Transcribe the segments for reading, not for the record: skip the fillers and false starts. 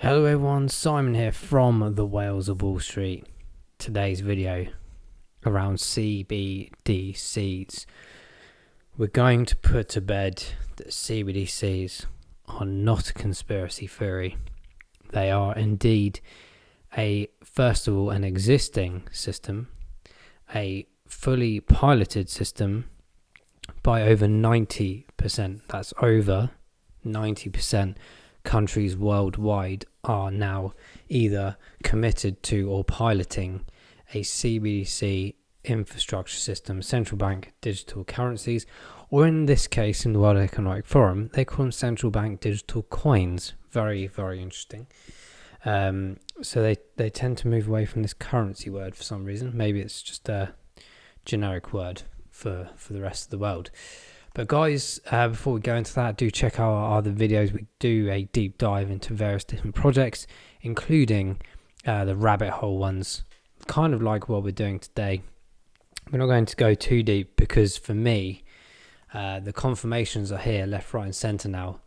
Hello everyone, Simon here from the Whales of Wall Street. Today's video around CBDCs. We're going to put to bed that CBDCs are not a conspiracy theory. They are indeed first of all, an existing system, a fully piloted system by over 90%. That's over 90%. Countries worldwide are now either committed to or piloting a CBDC infrastructure system, central bank digital currencies, or in this case in the World Economic Forum, they call them central bank digital coins. Very, very interesting. So they tend to move away from this currency word for some reason. Maybe it's just a generic word for the rest of the world. But guys, before we go into that, do check out our other videos. We do a deep dive into various different projects, including the rabbit hole ones, kind of like what we're doing today. We're not going to go too deep because for me, the confirmations are here, left, right and centre now,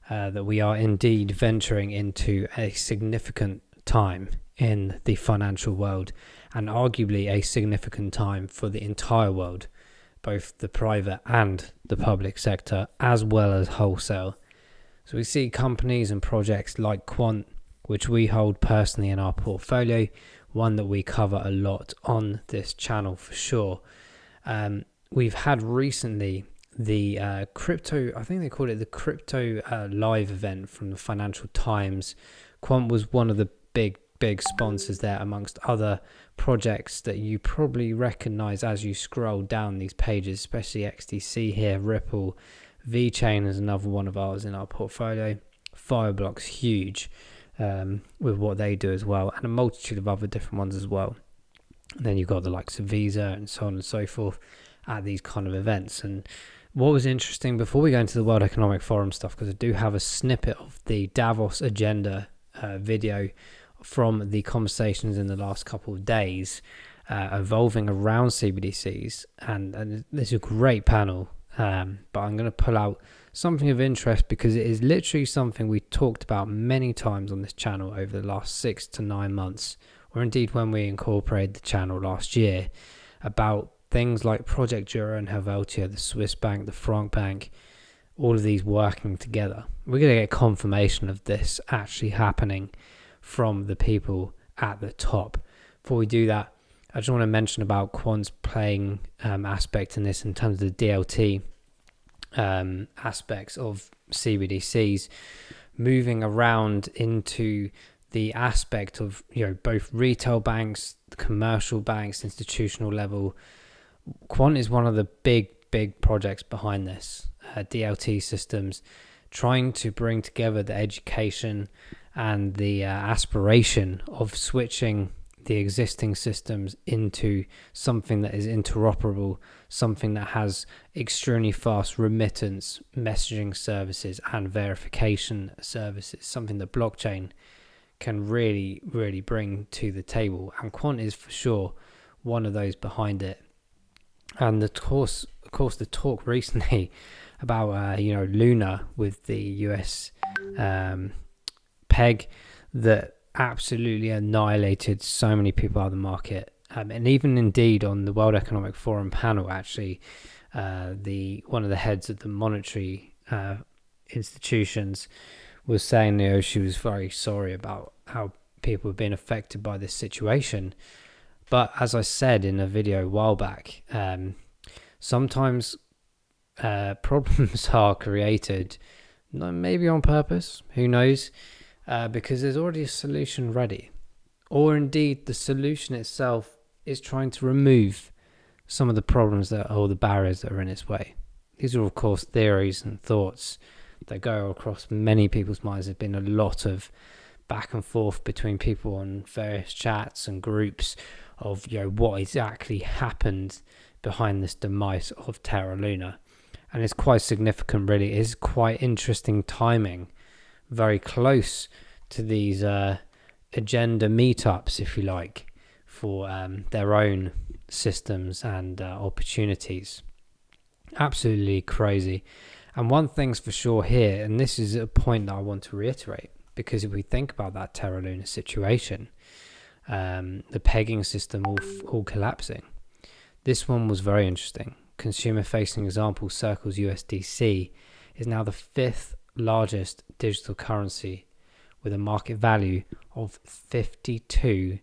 that we are indeed venturing into a significant time in the financial world and arguably a significant time for the entire world, both the private and the public sector, as well as wholesale. So we see companies and projects like Quant, which we hold personally in our portfolio, one that we cover a lot on this channel for sure. We've had recently the crypto, I think they called it the crypto live event from the Financial Times. Quant was one of the big sponsors there, amongst other projects that you probably recognize as you scroll down these pages, especially XTC here, Ripple, VeChain is another one of ours in our portfolio, Fireblock's huge with what they do as well, and a multitude of other different ones as well. And then you've got the likes of Visa and so on and so forth at these kind of events. And what was interesting, before we go into the World Economic Forum stuff, because I do have a snippet of the Davos agenda video from the conversations in the last couple of days evolving around CBDCs, and this is a great panel, but I'm going to pull out something of interest because it is literally something we talked about many times on this channel over the last 6 to 9 months, or indeed when we incorporated the channel last year, about things like Project Jura and Helveltia, the Swiss bank, the Franc bank, all of these working together. We're going to get confirmation of this actually happening from the people at the top. Before we do that, I just want to mention about Quant's playing aspect in this in terms of the DLT aspects of CBDCs, moving around into the aspect of, you know, both retail banks, commercial banks, institutional level. Quant is one of the big projects behind this, DLT systems, trying to bring together the education and the aspiration of switching the existing systems into something that is interoperable, something that has extremely fast remittance, messaging services and verification services, something that blockchain can really bring to the table. And Quant is for sure one of those behind it. And of course the talk recently about Luna with the US peg that absolutely annihilated so many people out of the market, and even indeed on the World Economic Forum panel, actually one of the heads of the monetary institutions was saying, she was very sorry about how people have been affected by this situation. But as I said in a video a while back, sometimes problems are created, maybe on purpose, who knows, because there's already a solution ready, or indeed the solution itself is trying to remove some of the problems or the barriers that are in its way. These are of course theories and thoughts that go across many people's minds. There's been a lot of back and forth between people on various chats and groups of what exactly happened behind this demise of Terra Luna, and it's quite significant really. It is quite interesting timing, very close to these agenda meetups, if you like, for their own systems and opportunities. Absolutely crazy. And one thing's for sure here, and this is a point that I want to reiterate, because if we think about that Terra Luna situation, the pegging system all collapsing, this one was very interesting. Consumer-facing example, Circle's USDC is now the 5th largest digital currency with a market value of $52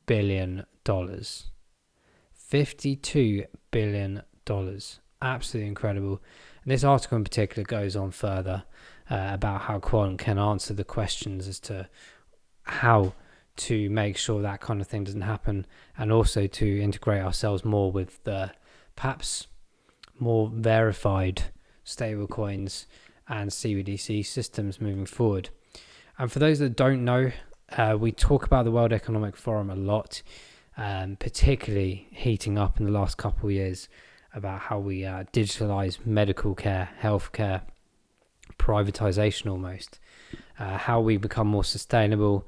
billion. $52 billion. Absolutely incredible. And this article in particular goes on further about how Quant can answer the questions as to how to make sure that kind of thing doesn't happen, and also to integrate ourselves more with the perhaps more verified stablecoins and CBDC systems moving forward. And for those that don't know, we talk about the World Economic Forum a lot, particularly heating up in the last couple of years about how we digitalize medical care, healthcare, privatization almost, how we become more sustainable,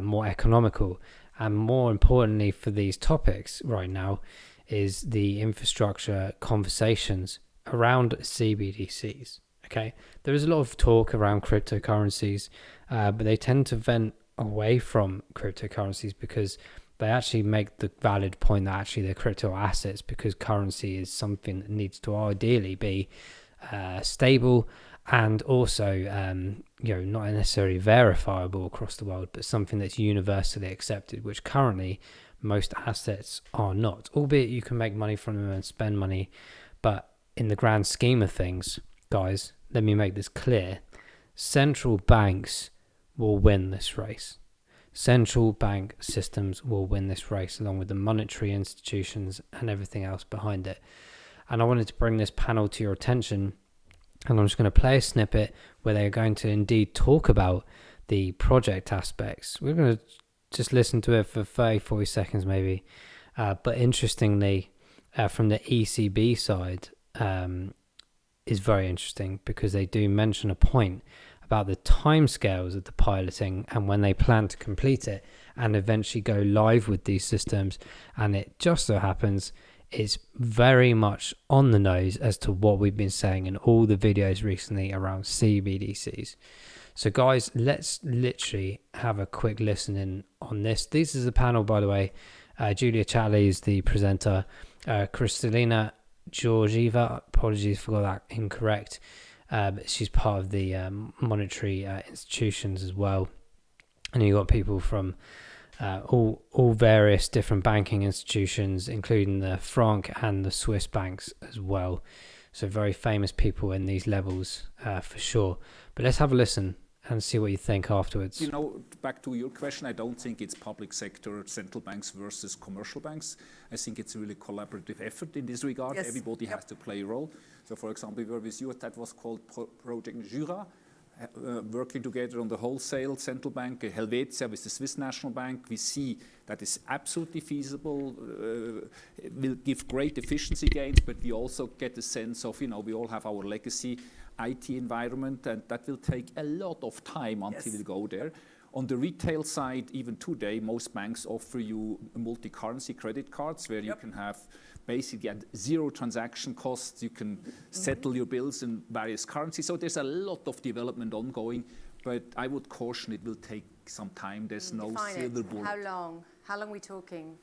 more economical, and more importantly for these topics right now is the infrastructure conversations around CBDCs. Okay, there is a lot of talk around cryptocurrencies, but they tend to vent away from cryptocurrencies because they actually make the valid point that actually they're crypto assets, because currency is something that needs to ideally be stable and also not necessarily verifiable across the world, but something that's universally accepted, which currently most assets are not, albeit you can make money from them and spend money. But in the grand scheme of things, guys, let me make this clear: central banks will win this race. Central bank systems will win this race, along with the monetary institutions and everything else behind it. And I wanted to bring this panel to your attention, and I'm just going to play a snippet where they're going to indeed talk about the project aspects. We're going to just listen to it for 30-40 seconds maybe. But interestingly, from the ECB side, is very interesting, because they do mention a point about the timescales of the piloting and when they plan to complete it and eventually go live with these systems. And it just so happens it's very much on the nose as to what we've been saying in all the videos recently around CBDCs. So guys, let's literally have a quick listen in on this. This is the panel, by the way. Julia Chatley is the presenter. Kristalina Georgieva, apologies if I got that incorrect. But she's part of the monetary institutions as well. And you got people from all various different banking institutions, including the franc and the Swiss banks as well. So very famous people in these levels for sure. But let's have a listen and see what you think afterwards. You know, back to your question, I don't think it's public sector central banks versus commercial banks. I think it's a really collaborative effort in this regard. Yes. Everybody has to play a role. So, for example, we were with you, that was called Project Jura, working together on the wholesale central bank, Helveltia with the Swiss National Bank. We see that is absolutely feasible, will give great efficiency gains, but we also get a sense of, we all have our legacy IT environment, and that will take a lot of time until we go there. On the retail side, even today, most banks offer you multi-currency credit cards where you can have basically at zero transaction costs. You can settle your bills in various currencies. So there's a lot of development ongoing, but I would caution it will take some time. There's no silver bullet. How long? How long are we talking?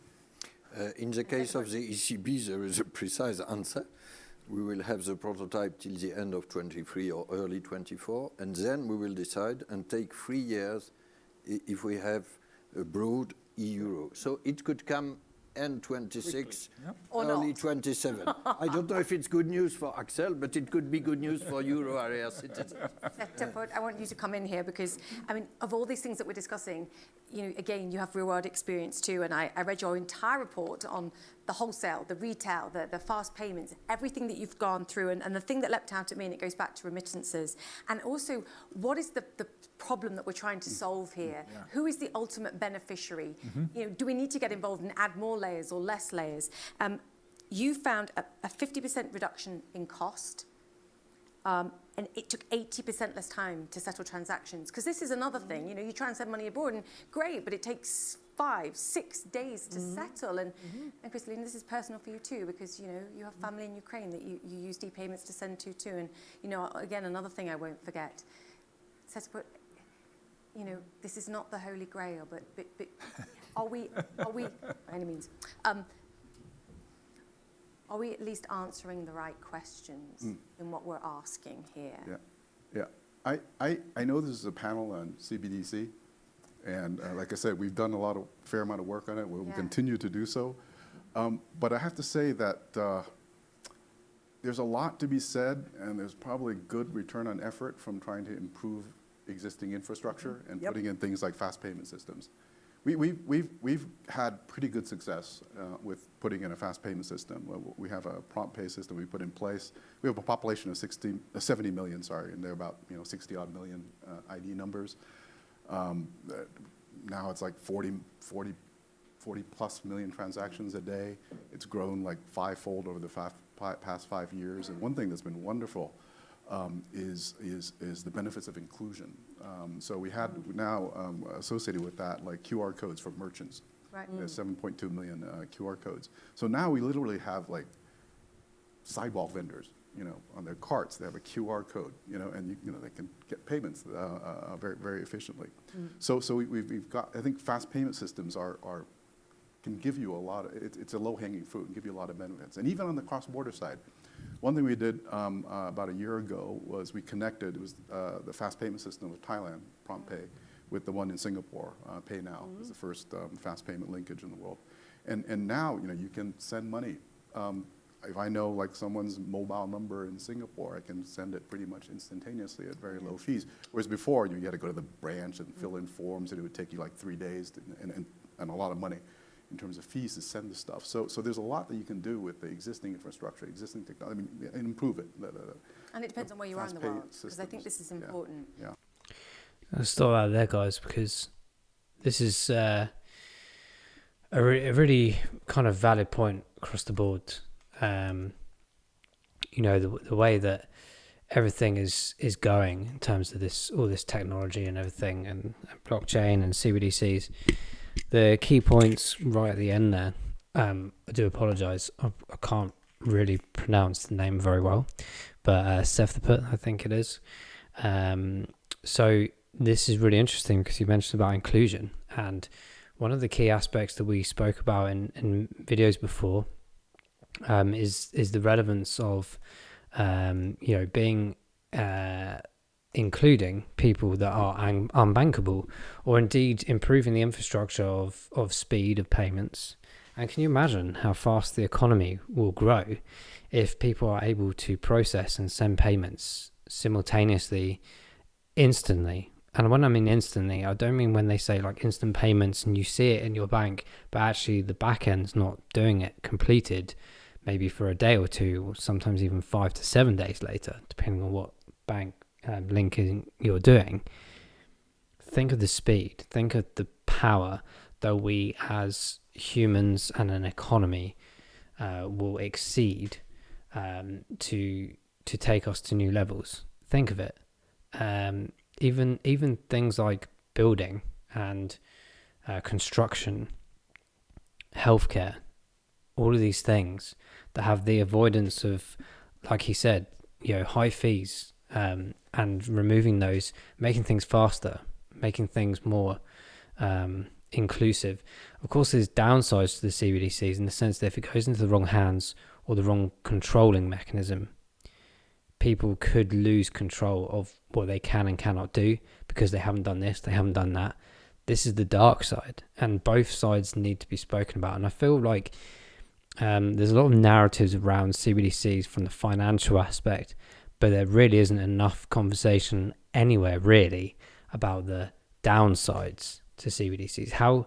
In the case of the ECB, there is a precise answer. We will have the prototype till the end of 23 or early 24, and then we will decide and take 3 years if we have a broad euro. So it could come end 26, early 27. I don't know if it's good news for Axel, but it could be good news for euro area citizens. I want you to come in here because, of all these things that we're discussing, again, you have real world experience too, and I read your entire report on the wholesale, the retail, the fast payments, everything that you've gone through, and the thing that leapt out at me, and it goes back to remittances, and also what is the problem that we're trying to solve here? Yeah. Who is the ultimate beneficiary? Do we need to get involved and add more layers or less layers? You found a 50% reduction in cost, and it took 80% less time to settle transactions. Because this is another thing, you try and send money abroad, and great, but it takes 5-6 days to settle. And Kristalina, this is personal for you too, because you have family in Ukraine that you use D-payments to send to too. And again, another thing I won't forget. you know, this is not the Holy Grail, but are we, by any means, are we at least answering the right questions in what we're asking here? Yeah. I know this is a panel on CBDC, and like I said, we've done a fair amount of work on it. We'll continue to do so. But I have to say that there's a lot to be said, and there's probably good return on effort from trying to improve existing infrastructure and putting in things like fast payment systems. We've had pretty good success with putting in a fast payment system. We have a prompt pay system we put in place. We have a population of 70 million, and there are about 60 odd million ID numbers. Now it's like 40 plus million transactions a day. It's grown like fivefold over the past 5 years. And one thing that's been wonderful is the benefits of inclusion. So we had now associated with that like QR codes for merchants. Right. There's 7.2 million QR codes. So now we literally have like sidewalk vendors, on their carts. They have a QR code, and they can get payments very, very efficiently. So we've got, I think fast payment systems can give you a lot of, it's a low-hanging fruit and give you a lot of benefits. And even on the cross-border side, one thing we did about a year ago was we connected, it was the fast payment system of Thailand, Prompt Pay, with the one in Singapore, Pay Now. It was the first fast payment linkage in the world. And now, you can send money. If I know like someone's mobile number in Singapore, I can send it pretty much instantaneously at very low fees. Whereas before, you had to go to the branch and fill in forms, and it would take you like 3 days and a lot of money in terms of fees to send the stuff. So there's a lot that you can do with the existing infrastructure, existing technology, and improve it. And it depends on where you are in the world, because I think this is important. Yeah. I'll stop out there, guys, because this is a really kind of valid point across the board. The way that everything is going in terms of all this technology and everything, and blockchain and CBDCs. The key points right at the end there, I do apologise, I can't really pronounce the name very well, but Sefthaput, I think it is. So this is really interesting because you mentioned about inclusion, and one of the key aspects that we spoke about in videos before is the relevance of being including people that are unbankable, or indeed improving the infrastructure of speed of payments. And can you imagine how fast the economy will grow if people are able to process and send payments simultaneously, instantly? And when I mean instantly, I don't mean when they say like instant payments and you see it in your bank, but actually the back end's not doing it completed maybe for a day or two, or sometimes even 5 to 7 days later, depending on what bank linking you're doing. Think of the speed, think of the power that we as humans and an economy will exceed to take us to new levels. Think of it. Even things like building and construction, healthcare, all of these things that have the avoidance of, like he said, high fees, and removing those, making things faster, making things more inclusive. Of course, there's downsides to the CBDCs in the sense that if it goes into the wrong hands or the wrong controlling mechanism, people could lose control of what they can and cannot do because they haven't done this, they haven't done that. This is the dark side, and both sides need to be spoken about. And I feel like there's a lot of narratives around CBDCs from the financial aspect, but there really isn't enough conversation anywhere really about the downsides to CBDCs. How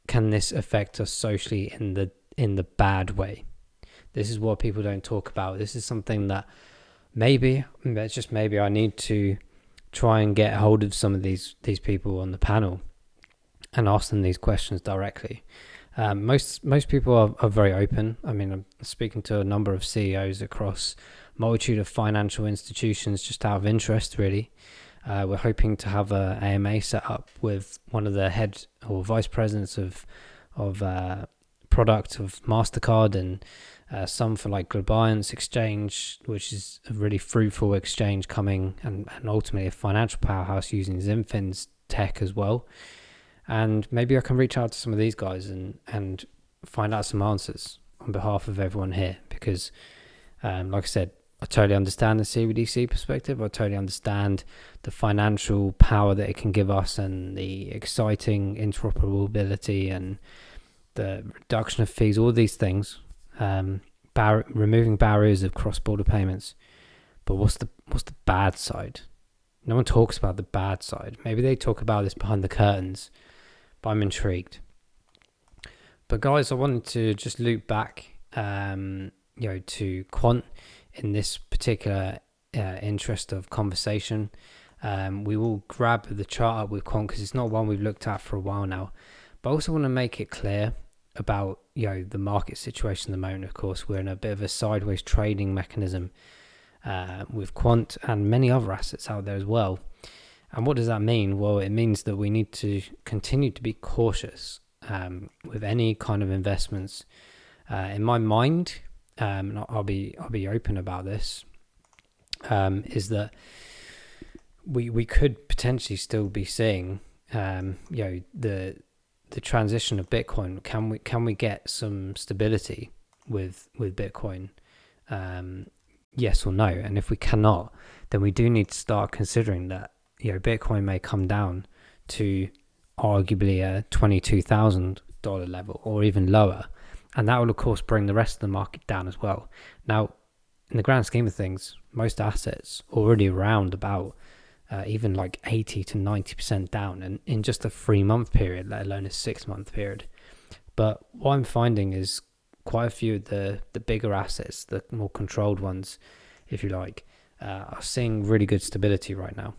can this affect us socially in the bad way? This is what people don't talk about. This is something that maybe I need to try and get hold of some of these people on the panel and ask them these questions directly. Most people are very open. I mean, I'm speaking to a number of CEOs across a multitude of financial institutions just out of interest, really. We're hoping to have a AMA set up with one of the head or vice presidents of product of MasterCard, and some for like Globiance Exchange, which is a really fruitful exchange coming, and ultimately a financial powerhouse using Zinfin's tech as well. And maybe I can reach out to some of these guys and find out some answers on behalf of everyone here, because like I said, I totally understand the CBDC perspective. I totally understand the financial power that it can give us and the exciting interoperability and the reduction of fees, all these things, removing barriers of cross-border payments. But what's the bad side? No one talks about the bad side. Maybe they talk about this behind the curtains, but I'm intrigued. But guys, I wanted to just loop back, to quant in this particular interest of conversation. We will grab the chart up with quant because it's not one we've looked at for a while now. But I also want to make it clear about the market situation at the moment. Of course, we're in a bit of a sideways trading mechanism with quant and many other assets out there as well. And what does that mean? Well, it means that we need to continue to be cautious with any kind of investments. In my mind, and I'll be open about this, is that we could potentially still be seeing the transition of Bitcoin. Can we get some stability with Bitcoin? Yes or no? And if we cannot, then we do need to start considering that Bitcoin may come down to arguably a $22,000 level or even lower, and that will of course bring the rest of the market down as well. Now, in the grand scheme of things, most assets already around about even like 80 to 90% down, and in just a 3-month period, let alone a 6-month period. But what I'm finding is quite a few of the bigger assets, the more controlled ones, if you like, are seeing really good stability right now.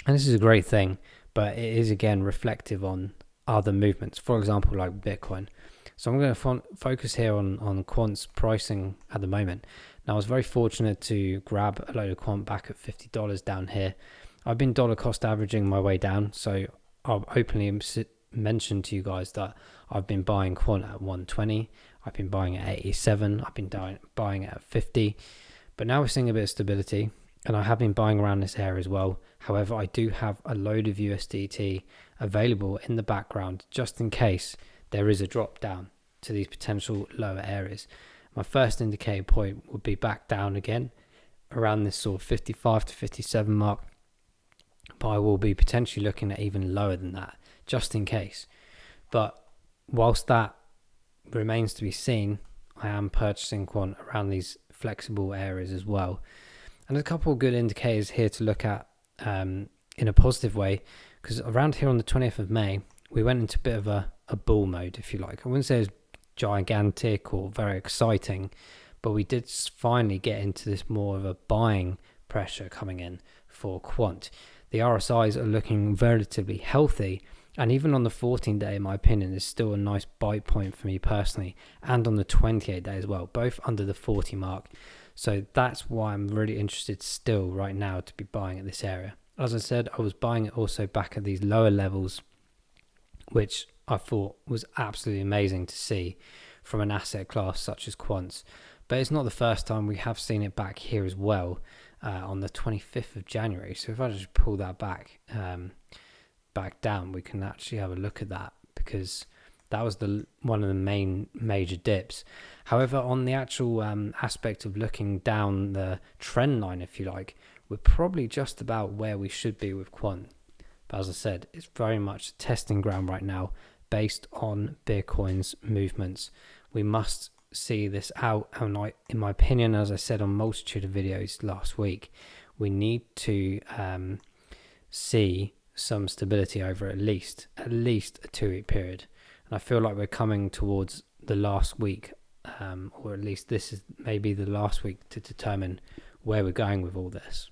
And this is a great thing, but it is again reflective on other movements, for example, like Bitcoin. So I'm going to focus here on quant's pricing at the moment. Now, I was very fortunate to grab a load of quant back at $50 down here. I've been dollar cost averaging my way down, so I'll openly mention to you guys that I've been buying quant at 120. I've been buying at 87. I've been buying at 50. But now we're seeing a bit of stability, and I have been buying around this area as well. However, I do have a load of USDT available in the background just in case there is a drop down to these potential lower areas. My first indicator point would be back down again around this sort of 55 to 57 mark, but I will be potentially looking at even lower than that just in case. But whilst that remains to be seen, I am purchasing quant around these flexible areas as well. And there's a couple of good indicators here to look at in a positive way, because around here on the 20th of May, we went into a bit of a bull mode, if you like. I wouldn't say it's gigantic or very exciting, but we did finally get into this more of a buying pressure coming in for quant. The RSIs are looking relatively healthy, and even on the 14-day, in my opinion, is still a nice buy point for me personally, and on the 28-day as well, both under the 40 mark. So that's why I'm really interested still right now to be buying at this area. As I said, I was buying it also back at these lower levels, which I thought was absolutely amazing to see from an asset class such as quants. But it's not the first time. We have seen it back here as well on the 25th of January. So if I just pull that back down, we can actually have a look at that, because that was one of the main major dips. However, on the actual aspect of looking down the trend line, if you like, we're probably just about where we should be with quant. But as I said, it's very much a testing ground right now based on Bitcoin's movements. We must see this out, and in my opinion, as I said on multitude of videos last week, we need to see some stability over at least a 2-week period. And I feel like we're coming towards the last week, or at least this is maybe the last week to determine where we're going with all this.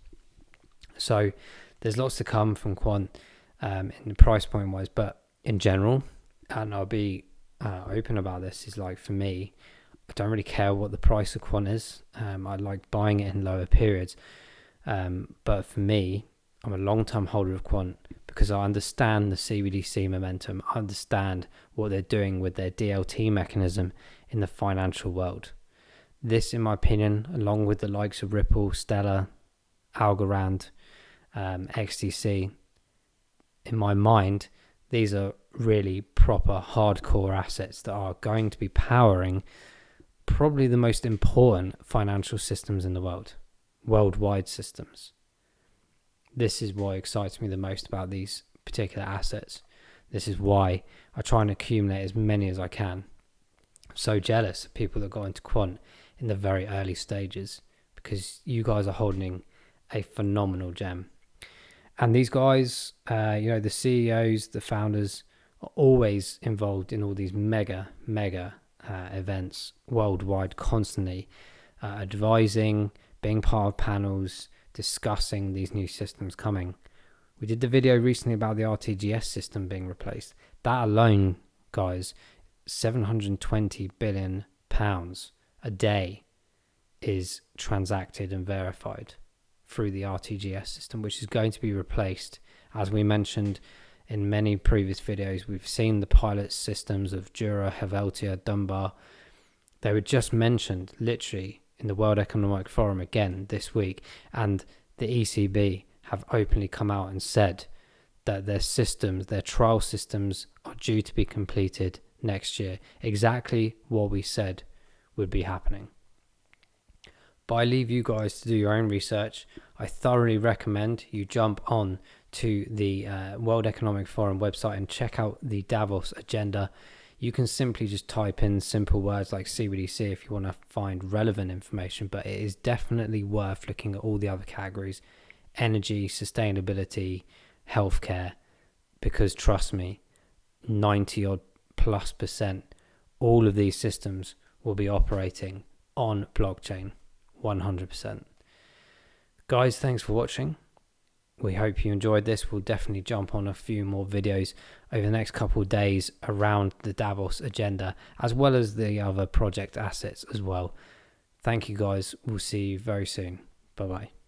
So there's lots to come from quant in the price point wise, but in general, and I'll be open about this, is like, for me, I don't really care what the price of quant is. I like buying it in lower periods, but for me, I'm a long-term holder of quant because I understand the CBDC momentum. I understand what they're doing with their DLT mechanism in the financial world. This, in my opinion, along with the likes of Ripple, Stellar, Algorand, XTC, in my mind, these are really proper hardcore assets that are going to be powering probably the most important financial systems in the world, worldwide systems. This is what excites me the most about these particular assets. This is why I try and accumulate as many as I can. I'm so jealous of people that got into quant in the very early stages, because you guys are holding a phenomenal gem. And these guys, the CEOs, the founders, are always involved in all these mega events worldwide, constantly advising, being part of panels, discussing these new systems coming. We did the video recently about the RTGS system being replaced. That alone, guys, £720 billion a day is transacted and verified through the RTGS system, which is going to be replaced. As we mentioned in many previous videos, we've seen the pilot systems of Jura, Helveltia, Dunbar. They were just mentioned literally in the World Economic Forum again this week, and the ECB have openly come out and said that their systems, their trial systems, are due to be completed next year. Exactly what we said would be happening. But I leave you guys to do your own research. I thoroughly recommend you jump on to the World Economic Forum website and check out the Davos agenda. You can simply just type in simple words like CBDC if you want to find relevant information, but it is definitely worth looking at all the other categories: energy, sustainability, healthcare, because trust me, 90+%, all of these systems will be operating on blockchain, 100%. Guys, thanks for watching. We hope you enjoyed this. We'll definitely jump on a few more videos over the next couple of days around the Davos agenda, as well as the other project assets as well. Thank you guys. We'll see you very soon. Bye-bye.